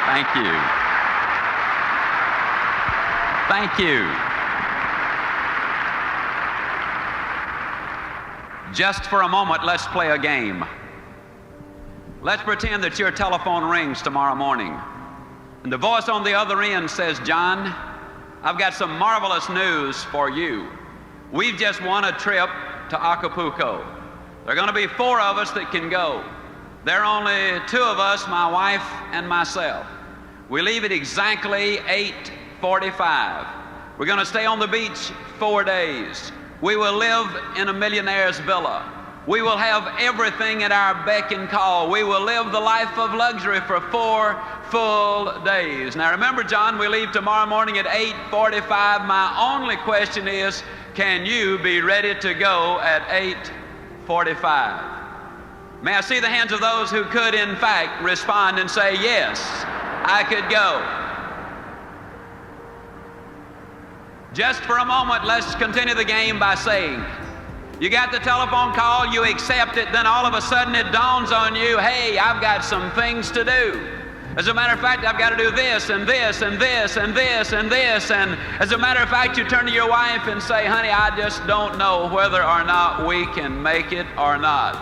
Thank you. Thank you. Just for a moment, let's play a game. Let's pretend that your telephone rings tomorrow morning, and the voice on the other end says, "John, I've got some marvelous news for you. We've just won a trip to Acapulco. There are going to be 4 of us that can go. There are only 2 of us, my wife and myself. We leave at exactly 8:45. We're going to stay on the beach 4 days. We will live in a millionaire's villa. We will have everything at our beck and call. We will live the life of luxury for 4 full days." Now remember, John, we leave tomorrow morning at 8:45. My only question is, can you be ready to go at 8:45? May I see the hands of those who could, in fact, respond and say, "Yes, I could go." Just for a moment, let's continue the game by saying, you got the telephone call, you accept it, then all of a sudden it dawns on you, hey, I've got some things to do. As a matter of fact, I've got to do this and this and this and this and this. And as a matter of fact, you turn to your wife and say, "Honey, I just don't know whether or not we can make it or not."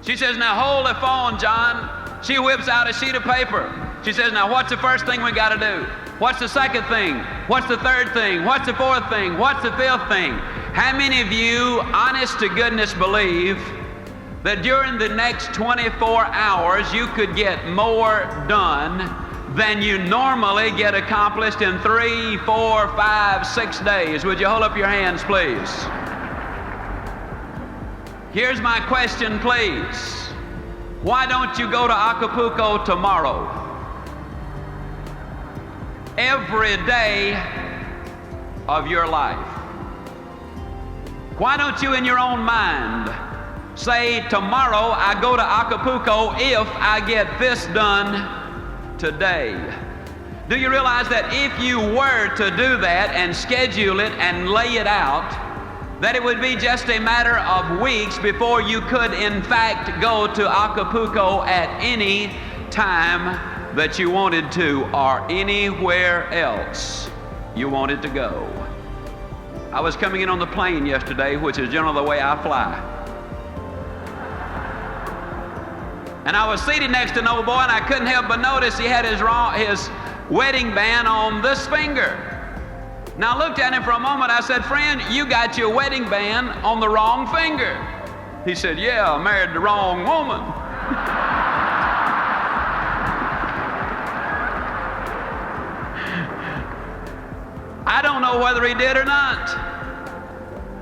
She says, "Now hold the phone, John." She whips out a sheet of paper. She says, "Now what's the first thing we got to do? What's the second thing? What's the third thing? What's the fourth thing? What's the fifth thing?" How many of you, honest to goodness, believe that during the next 24 hours you could get more done than you normally get accomplished in 3, 4, 5, 6 days? Would you hold up your hands, please? Here's my question, please. Why don't you go to Acapulco tomorrow? Every day of your life. Why don't you, in your own mind, say, "Tomorrow I go to Acapulco if I get this done today"? Do you realize that if you were to do that and schedule it and lay it out, that it would be just a matter of weeks before you could, in fact, go to Acapulco at any time that you wanted to, or anywhere else you wanted to go? I was coming in on the plane yesterday, which is generally the way I fly. And I was seated next to an old boy, and I couldn't help but notice he had his wedding band on this finger. Now I looked at him for a moment. I said, "Friend, you got your wedding band on the wrong finger." He said, "Yeah, I married the wrong woman." I don't know whether he did or not,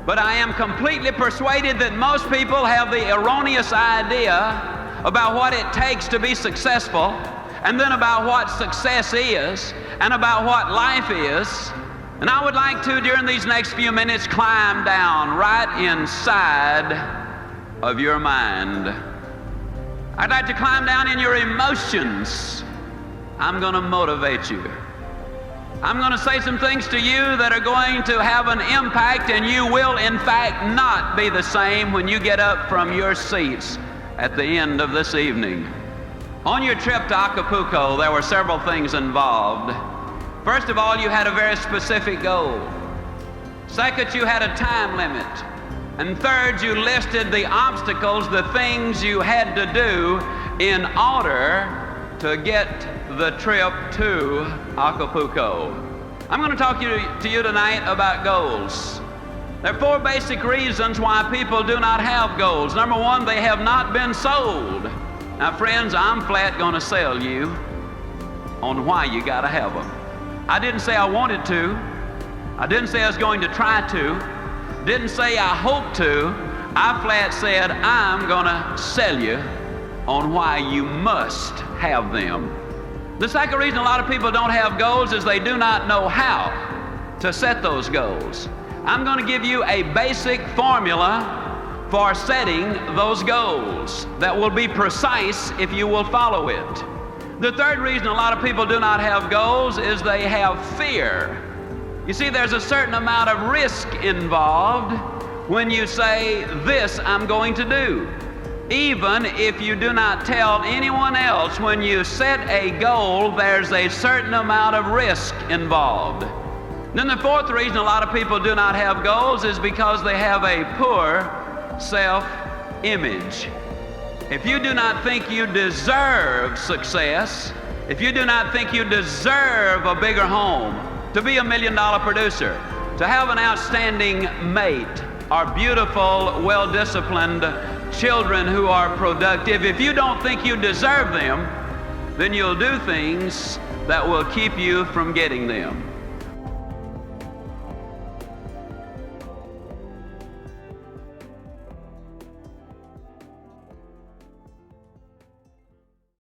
but I am completely persuaded that most people have the erroneous idea about what it takes to be successful, and then about what success is, and about what life is. And I would like to, during these next few minutes, climb down right inside of your mind. I'd like to climb down in your emotions. I'm going to motivate you. I'm going to say some things to you that are going to have an impact, and you will, in fact, not be the same when you get up from your seats at the end of this evening. On your trip to Acapulco, there were several things involved. First of all, you had a very specific goal. Second, you had a time limit. And third, you listed the obstacles, the things you had to do in order to get the trip to Acapulco. I'm going to talk to you tonight about goals. There are 4 basic reasons why people do not have goals. Number 1, they have not been sold. Now, friends, I'm flat going to sell you on why you got to have them. I didn't say I wanted to. I didn't say I was going to try to. Didn't say I hope to. I flat said I'm going to sell you on why you must have them. The second reason a lot of people don't have goals is they do not know how to set those goals. I'm going to give you a basic formula for setting those goals that will be precise if you will follow it. The third reason a lot of people do not have goals is they have fear. You see, there's a certain amount of risk involved when you say, "This I'm going to do." even if you do not tell anyone else. When you set a goal, there's a certain amount of risk involved. Then the fourth reason a lot of people do not have goals is because they have a poor self-image. If you do not think you deserve success, if you do not think you deserve a bigger home, to be $1 million producer, to have an outstanding mate, or beautiful, well-disciplined children who are productive, if you don't think you deserve them, then you'll do things that will keep you from getting them.